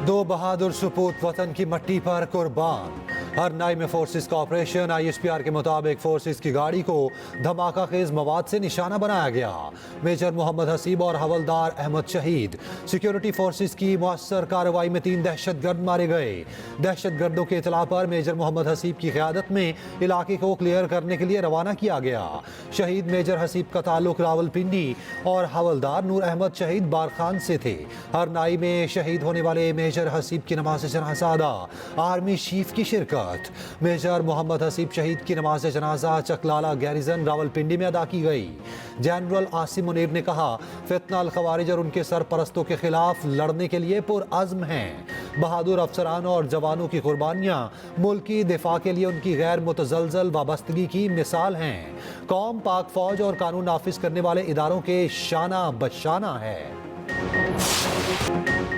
दो बहादुर सपूत वतन की मट्टी पर कुर्बान। हरनाई में फोर्सेस का ऑपरेशन। ISPR के मुताबिक फोर्सेस की गाड़ी को धमाका खेज मवाद से निशाना बनाया गया। मेजर मोहम्मद हसीब और हवलदार अहमद शहीद। सिक्योरिटी फोर्सेस की मुअस्सर कार्रवाई में 3 दहशतगर्द मारे गए। दहशतगर्दों के इतला पर मेजर मोहम्मद हसीब की क़यादत में इलाके को क्लियर करने के लिए रवाना किया गया। शहीद मेजर हसीब का ताल्लुक रावलपिंडी और हवलदार नूर अहमद शहीद बारखान से थे। हरनाई में शहीद होने वाले मेजर हसीब की नमाज जनाजा अदा। आर्मी चीफ की शिरकत। मेजर मोहम्मद हसीब शहीद की नमाज जनाजा चकलाला गैरिजन रावलपिंडी में अदा की गई। जनरल आसिम मुनीर ने कहा, फितना अल खवारिज और उनके सरपरस्तों के खिलाफ लड़ने के लिए पुरअज़्म हैं। बहादुर अफसरान और जवानों की कुर्बानियाँ मुल्क की दिफा के लिए उनकी गैर मुतज़लज़ल वाबस्तगी की मिसाल हैं। कौम पाक फौज और कानून नाफिज करने वाले इदारों के शाना बशाना है।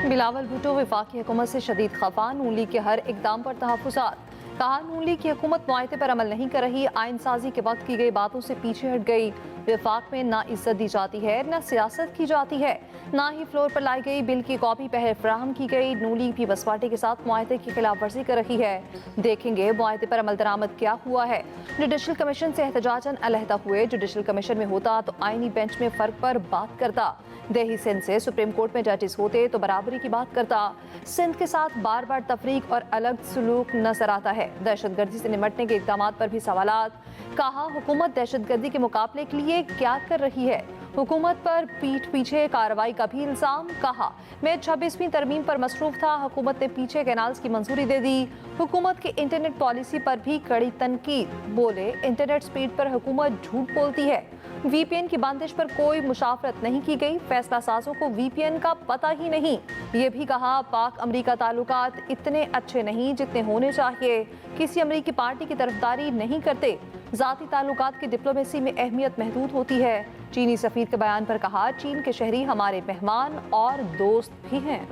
बिलावल भुट्टो वफाकी हुकूमत से शदीद खफा। नून लीग के हर इकदाम पर तहफ़्फ़ुज़ात। कहा, नून लीग की हुकूमत मुआहदे पर अमल नहीं कर रही। आइन साजी के वक्त की गई बातों से पीछे हट गई। विफाक में ना इज्जत दी जाती है, ना सियासत की जाती है, ना ही फ्लोर पर लाई गई बिल की कॉपी पहले फ्राहम की गई। नून लीग भी बसपार्टी के साथ मुआहदे की खिलाफ वर्जी कर रही है। देखेंगे मुआहदे पर अमल दरामद क्या हुआ है। जुडिशल कमीशन से एहतजाजन अलहदा हुए। जुडिशल कमीशन में होता तो आईनी बेंच में फ़र्क पर बात करता। देही सिंध से सुप्रीम कोर्ट में जजेस होते तो बराबरी की बात करता। सिंध के साथ बार बार तफरीक और अलग सलूक नजर आता है। दहशतगर्दी से निमटने के इक़दाम पर भी सवालात। कहा, हुकूमत दहशतगर्दी के मुकाबले के लिए क्या कर रही है। हुकूमत पर पीठ पीछे कार्रवाई का भी इल्ज़ाम। कहा, मैं 26वीं तरमीम पर मसरूफ था, हुकूमत ने पीछे कैनाल्स की मंजूरी दे दी। हुकूमत की इंटरनेट पॉलिसी पर भी कड़ी तनकीद। बोले, इंटरनेट स्पीड पर हुकूमत झूठ बोलती है। VPN की बंदिश पर कोई मुशावरत नहीं की गई। फैसला साजों को VPN का पता ही नहीं। ये भी कहा, पाक अमरीका ताल्लुकात इतने अच्छे नहीं जितने होने चाहिए। किसी अमरीकी पार्टी की तरफदारी नहीं करते। ज़ाती ताल्लुकात की डिप्लोमेसी में अहमियत महदूद होती है। चीनी सफीर के बयान पर कहा, चीन के शहरी हमारे मेहमान और दोस्त भी हैं।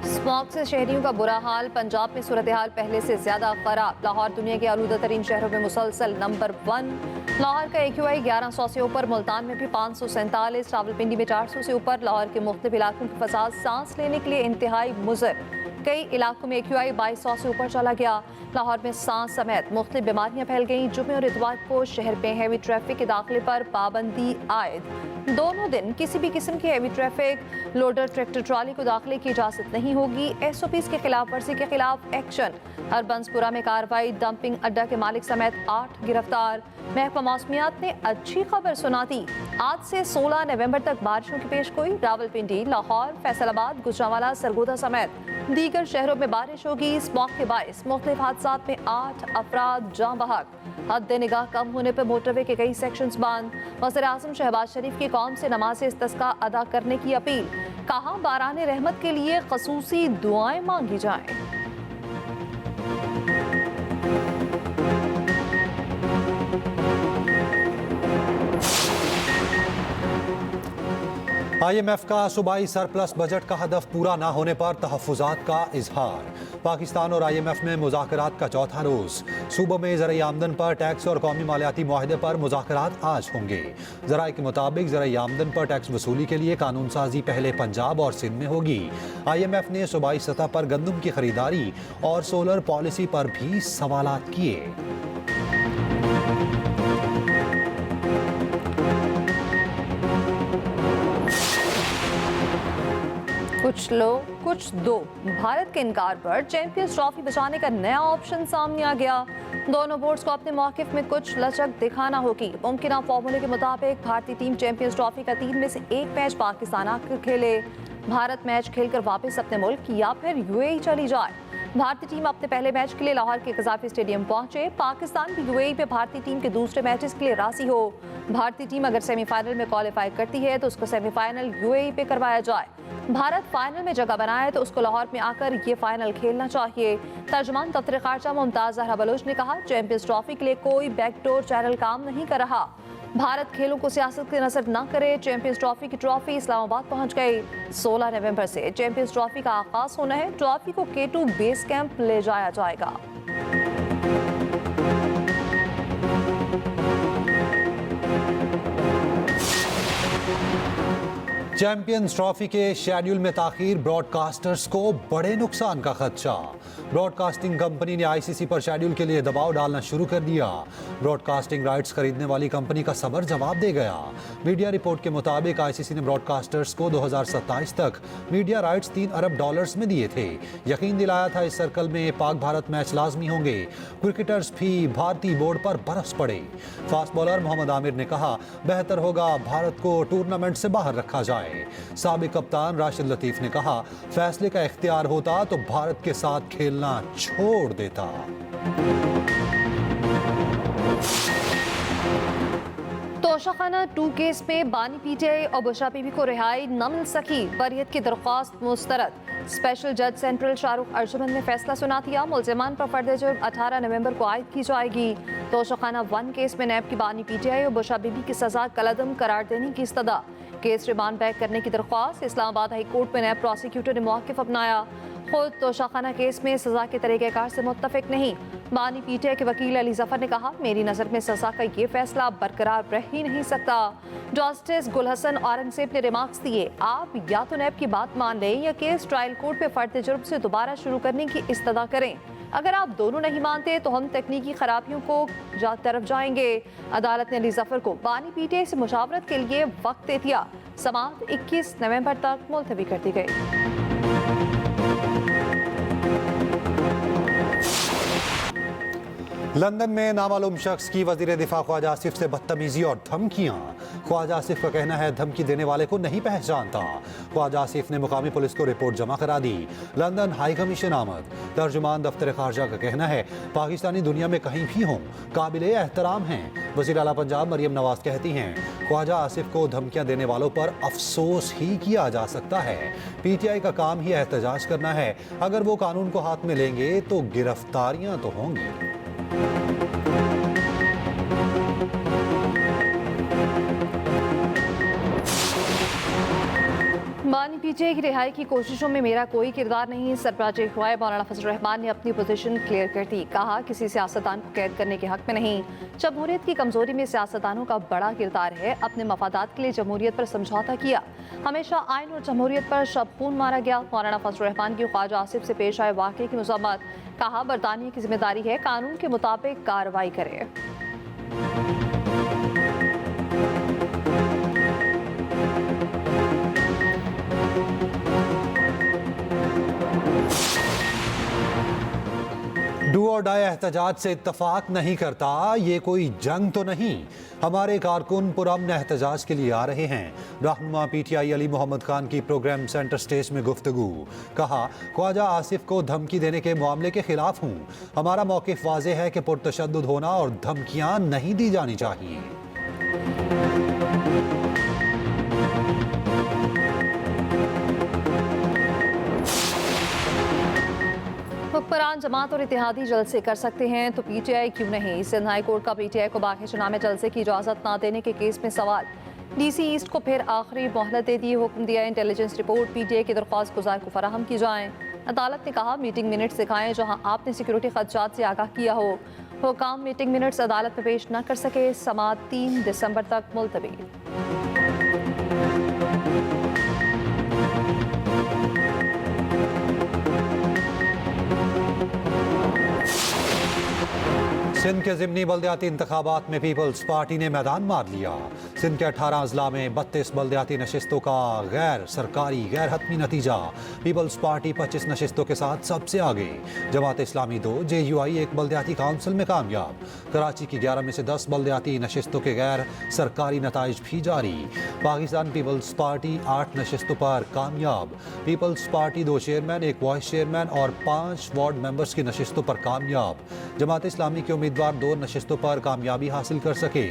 स्मॉग से शहरियों का बुरा हाल। पंजाब में सूरत हाल पहले से ज्यादा खराब। लाहौर दुनिया के आलूदा तरीन शहरों में मुसलसल नंबर 1। लाहौर का AQI 1100 से ऊपर। मुल्तान में भी 547। रावलपिंडी में 400 से ऊपर। लाहौर के मुख्तलिफ इलाकों की फसाद सांस लेने के लिए इंतहाई मुज़र। कई इलाकों में AQI 2200 से ऊपर चला गया। लाहौर में सांस समेत मुख्तलिफ बीमारियां फैल गईं। जुमे और इतवार को शहर में हैवी ट्रैफिक के दाखिले पर पाबंदी आयद। दोनों दिन किसी भी किस्म की heavy traffic, loader, tractor trolley को दाखिले की इजाजत नहीं होगी। SOPs के खिलाफ वर्जी के खिलाफ एक्शन। हरबंसपुरा में कार्रवाई। डंपिंग अड्डा के मालिक समेत 8 गिरफ्तार। महकमा मौसमियात ने अच्छी खबर सुना दी। आज से 16 नवंबर तक बारिशों की पेशगोई। रावलपिंडी, लाहौर, फैसलाबाद, गुजरांवाला, सरगोदा समेत दीगर शहरों में बारिश होगी। स्मॉग के बायस मुख्तलिफ हादसात में 8 अफराद जाँ बहक। हद निगाह कम होने पर मोटरवे के कई सेक्शंस बंद। वज़ीर आज़म शहबाज शरीफ की कौम से नमाज इस्तिस्का अदा करने की अपील। कहा, बारान रहमत के लिए ख़ुसूसी दुआएं मांगी जाएं। IMF का सूबाई सरप्लस बजट का हदफ पूरा ना होने पर तहफ़्फ़ुज़ात का इजहार। पाकिस्तान और IMF में मुज़ाकरात का चौथा रोज़। सूबों में ज़राई आमदन पर टैक्स और कौमी मालियाती मुआहदे पर मुज़ाकरात आज होंगे। ज़राए के मुताबिक ज़राई आमदन पर टैक्स वसूली के लिए कानून साजी पहले पंजाब और सिंध में होगी। IMF ने सूबाई सतह पर गंदम की खरीदारी और सोलर पॉलिसी पर भी सवालात किए। कुछ लो कुछ दो। भारत के इनकार पर चैंपियंस ट्रॉफी बचाने का नया ऑप्शन सामने आ गया। दोनों बोर्ड्स को अपने मौकिफ में कुछ लचक दिखाना होगी। मुमकिन फॉर्मूले के मुताबिक भारतीय टीम चैंपियंस ट्रॉफी का 3 में से 1 मैच पाकिस्तान आकर खेले। भारत मैच खेलकर वापस अपने मुल्क या फिर UAE चली जाए। भारतीय टीम अपने पहले मैच के लिए लाहौर के कज़ाफी स्टेडियम पहुंचे। पाकिस्तान भी UAE पे भारतीय टीम के दूसरे मैचेस के लिए राजी हो। भारतीय टीम अगर सेमीफाइनल में क्वालिफाई करती है तो उसको सेमीफाइनल UAE पे करवाया जाए। भारत फाइनल में जगह बनाए तो उसको लाहौर में आकर ये फाइनल खेलना चाहिए। तर्जुमान दफ्तर खारजा मुमताज ज़हरा बलोच ने कहा, चैंपियंस ट्रॉफी के लिए कोई बैकडोर चैनल काम नहीं कर रहा। भारत खेलों को सियासत की नजर न करे। चैंपियंस ट्रॉफी की ट्रॉफी इस्लामाबाद पहुंच गई। 16 नवंबर से चैंपियंस ट्रॉफी का आगाज होना है। ट्रॉफी को K2 बेस कैंप ले जाया जाएगा। चैंपियंस ट्रॉफी के शेड्यूल में ताखीर, ब्रॉडकास्टर्स को बड़े नुकसान का खदशा। ब्रॉडकास्टिंग कंपनी ने आईसीसी पर शेड्यूल के लिए दबाव डालना शुरू कर दिया। ब्रॉडकास्टिंग राइट्स खरीदने वाली कंपनी का सबर जवाब दे गया। मीडिया रिपोर्ट के मुताबिक आईसीसी ने ब्रॉडकास्टर्स को 2027 तक मीडिया राइट्स $3 अरब में दिए थे। यकीन दिलाया था इस सर्कल में पाक भारत मैच लाजमी होंगे। क्रिकेटर्स भी भारतीय बोर्ड पर बरस पड़े। फास्ट बॉलर मोहम्मद आमिर ने कहा, बेहतर होगा भारत को टूर्नामेंट से बाहर रखा जाए। साबिक कप्तान राशिद लतीफ ने कहा, फैसले का इख्तियार होता तो भारत के साथ खेलना छोड़ देता। तोशाखाना 2 केस में बानी पीटीआई और बुशरा बीबी को रिहाई न मिल सकी। बरियत की दरख्वास्त मुस्तरद। स्पेशल जज सेंट्रल शाहरुख अर्जुमन ने फैसला सुना दिया। मुलजिमान पर फर्द जुर्म 18 नवंबर को आयद की जाएगी। तोशाखाना 1 केस में नैब की बानी पीटीआई और बुशरा बीबी की सजा कलअदम करार देने की इस्तदा। केस रिमांड बैक करने की दरख्वास्त। इस्लामाबाद हाई कोर्ट में नैब प्रोसिक्यूटर ने मौक़िफ़ अपनाया। खुद तोशाखाना केस में सजा के तरीक़ेकार से मुत्तफिक नहीं। बानी पीटीआई के वकील अली जफर ने कहा, मेरी नज़र में सजा का ये फैसला बरकरार रह ही नहीं सकता। जस्टिस गुलहसन औरंगजेब ने रिमार्क्स दिए, आप या तो नैब की बात मान लें या केस ट्रायल कोर्ट में फर्द जुर्म से दोबारा शुरू करने की इस्तदा करें। अगर आप दोनों नहीं मानते तो हम तकनीकी खराबियों को तरफ जाएंगे। अदालत ने अली जफर को बानी पीटीआई से मुशावरत के लिए वक्त दे दिया। समाअत 21 नवंबर तक मुलतवी कर दी गई। लंदन में नामालूम शख्स की वजीर दिफा ख्वाजा आसिफ से बदतमीजी और धमकियां। ख्वाजा आसिफ का कहना है, धमकी देने वाले को नहीं पहचानता। ख्वाजा आसिफ ने मुकामी पुलिस को रिपोर्ट जमा करा दी। लंदन हाई कमीशन आमद। तर्जुमान दफ्तर खारजा का कहना है, पाकिस्तानी दुनिया में कहीं भी हों काबिले एहतराम हैं। वज़ीर आला पंजाब मरियम नवाज कहती हैं, ख्वाजा आसिफ को धमकियां देने वालों पर अफसोस ही किया जा सकता है। पीटीआई का काम ही एहतजाज करना है। अगर वो कानून को हाथ में लेंगे तो गिरफ्तारियां तो होंगी। बानी पीटीआई की रिहाई की कोशिशों में मेरा कोई किरदार नहीं। सरबराह हुआ मौलाना फजल रहमान ने अपनी पोजीशन क्लियर कर दी। कहा, किसी सियासतदान को कैद करने के हक में नहीं। जमहूरियत की कमजोरी में सियासतदानों का बड़ा किरदार है। अपने मफादात के लिए जमहूरियत पर समझौता किया। हमेशा आइन और जमहूरियत पर शब खून मारा गया। मौलाना फजल रहमान की ख्वाजा आसिफ से पेश आए वाक़े की मज़म्मत। कहा, बरतानिया की जिम्मेदारी है कानून के मुताबिक कार्रवाई करे। डू और डाई एहतजाज से इत्तफाक नहीं करता। ये कोई जंग तो नहीं। हमारे कारकुन पुरअमन एहतजाज के लिए आ रहे हैं। रहनुमा पीटीआई अली मोहम्मद खान की प्रोग्राम सेंटर स्टेज में गुफ्तगू। कहा, ख्वाजा आसिफ को धमकी देने के मामले के खिलाफ हूँ। हमारा मौक़िफ़ वाज़ेह है कि पुरतशद्दुद होना और धमकियाँ नहीं दी जानी चाहिए। हुक्मरान जमात और इत्तेहादी जलसे कर सकते हैं तो पीटीआई क्यों नहीं। सिंध हाई कोर्ट का पीटीआई को बाकी चुनाव में जलसे की इजाज़त ना देने के केस में सवाल। डीसी ईस्ट को फिर आखिरी मोहलत दे दी। हुक्म दिया, इंटेलिजेंस रिपोर्ट पीटीआई की दरख्वास्त गुजार को फराहम की जाए। अदालत ने कहा, मीटिंग मिनट्स दिखाएं जहां आपने सिक्योरिटी खदशात से आगाह किया हो। हुकाम मीटिंग मिनट्स अदालत में पेश न कर सके। समाअत 3 दिसंबर तक मुलतवी। सिंध के ज़िमनी बल्दियाती इंतखाबात में पीपल्स पार्टी ने मैदान मार लिया। सिंध के 18 अजला में 32 बल्दियाती नशिस्तों का गैर सरकारी गैर हतमी नतीजा। पीपल्स पार्टी 25 नशिस्तों के साथ सबसे आगे। जमात इस्लामी 2, JUI 1 बल्दियाती काउंसिल में कामयाब। कराची की 11 में से 10 बल्दियाती नशिस्तों के गैर सरकारी नताइज भी जारी। पाकिस्तान पीपल्स पार्टी 8 नशिस्तों पर कामयाब। Peoples Party 2 chairman, 1 vice chairman और 5 वार्ड मेंबर्स की नशिस्तों पर कामयाब। जमात इस्लामी के उम्मीदवार 2 नशिस्तों पर कामयाबी हासिल कर सके।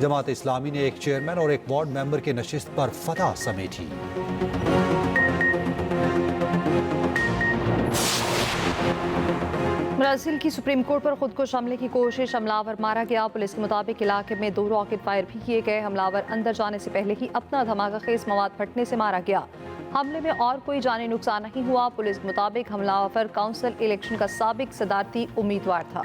जमात इस्लामी ने 1 चेयरमैन और 1 वार्ड मेंबर की नशिस्त पर फतह समेटी। ब्राजील की सुप्रीम कोर्ट पर खुद को हमले की कोशिश। हमलावर मारा गया। पुलिस के मुताबिक इलाके में 2 रॉकेट फायर भी किए गए। हमलावर अंदर जाने से पहले ही अपना धमाका खेज मवाद फटने से मारा गया। हमले में और कोई जानी नुकसान नहीं हुआ। पुलिस के मुताबिक हमलावर काउंसिल इलेक्शन का साबिक सदारती उम्मीदवार था।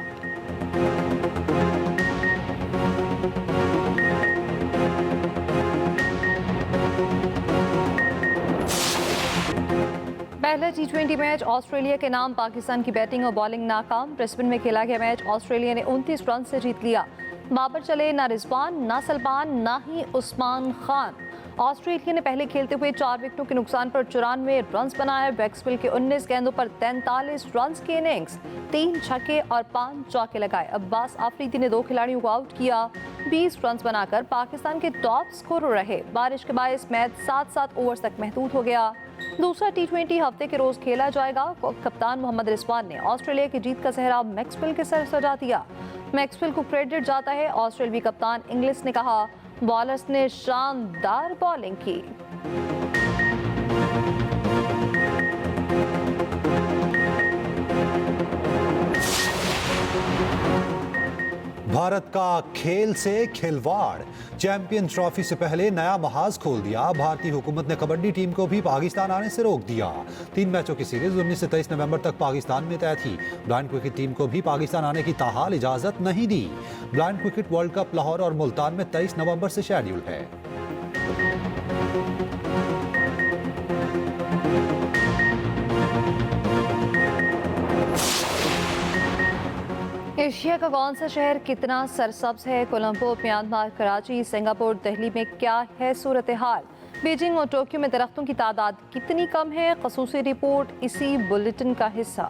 पहला T20 मैच ऑस्ट्रेलिया के नाम, पाकिस्तान की बैटिंग और बॉलिंग नाकाम। ब्रिस्बेन में खेला गया मैच ऑस्ट्रेलिया ने 29 रन से जीत लिया। बाबर चले ना रिजवान, ना सलमान, ना ही उस्मान खान। ऑस्ट्रेलिया ने पहले खेलते हुए 4 विकेटों के नुकसान पर 94 रन बनाए। बैक्सवेल के 19 गेंदों पर 43 रन की इनिंग्स, 3 छक्के और 5 चौके लगाए। अब्बास आफरीदी ने 2 खिलाड़ियों को आउट किया। 20 रन बनाकर पाकिस्तान के टॉप स्कोरर रहे। बारिश के बायस मैच 7-7 ओवर्स तक महदूद हो गया। दूसरा T20 हफ्ते के रोज खेला जाएगा। कप्तान मोहम्मद रिजवान ने ऑस्ट्रेलिया की जीत का सेहरा मैक्सवेल के सर सजा दिया। मैक्सवेल को क्रेडिट जाता है। ऑस्ट्रेलियाई कप्तान इंग्लिश ने कहा, बॉलर्स ने शानदार बॉलिंग की। भारत का खेल से खिलवाड़, चैंपियन ट्रॉफी से पहले नया महाज खोल दिया। भारतीय हुकूमत ने कबड्डी टीम को भी पाकिस्तान आने से रोक दिया। 3 मैचों की सीरीज 19 से 23 नवंबर तक पाकिस्तान में तय थी। ब्लाइंड क्रिकेट टीम को भी पाकिस्तान आने की ताहाल इजाजत नहीं दी। Blind cricket world cup Lahore और मुल्तान में 23 नवंबर से शेड्यूल है। एशिया का कौन सा शहर कितना सरसब्ज है? कोलंबो, म्यांमार, कराची, सिंगापुर, दिल्ली में क्या है सूरत हाल? बीजिंग और टोक्यो में दरख्तों की तादाद कितनी कम है? ख़ुसूसी रिपोर्ट इसी बुलेटिन का हिस्सा।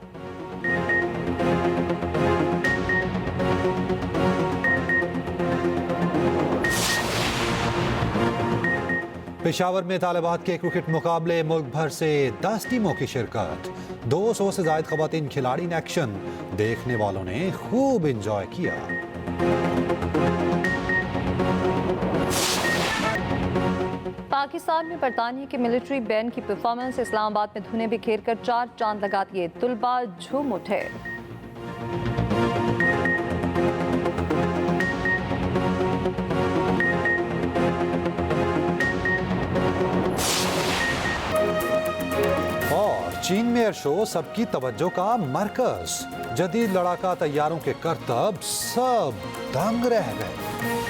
पेशावर में तालिबात के क्रिकेट मुकाबले, मुल्क भर से 10 टीमों की शिरकत। 200 से ज्यादा खवातीन खिलाड़ी ने एक्शन, देखने वालों ने खूब एंजॉय किया। पाकिस्तान में बरतानिया के मिलिट्री बैंड की परफॉर्मेंस, इस्लामाबाद में धुने बिखेर कर 4 चांद लगा दिए। तुलबा झूम उठे। और चीन में एयर शो सबकी तवज्जो का मरकज। जदीद लड़ाका तैयारों के करतब सब दंग रह गए।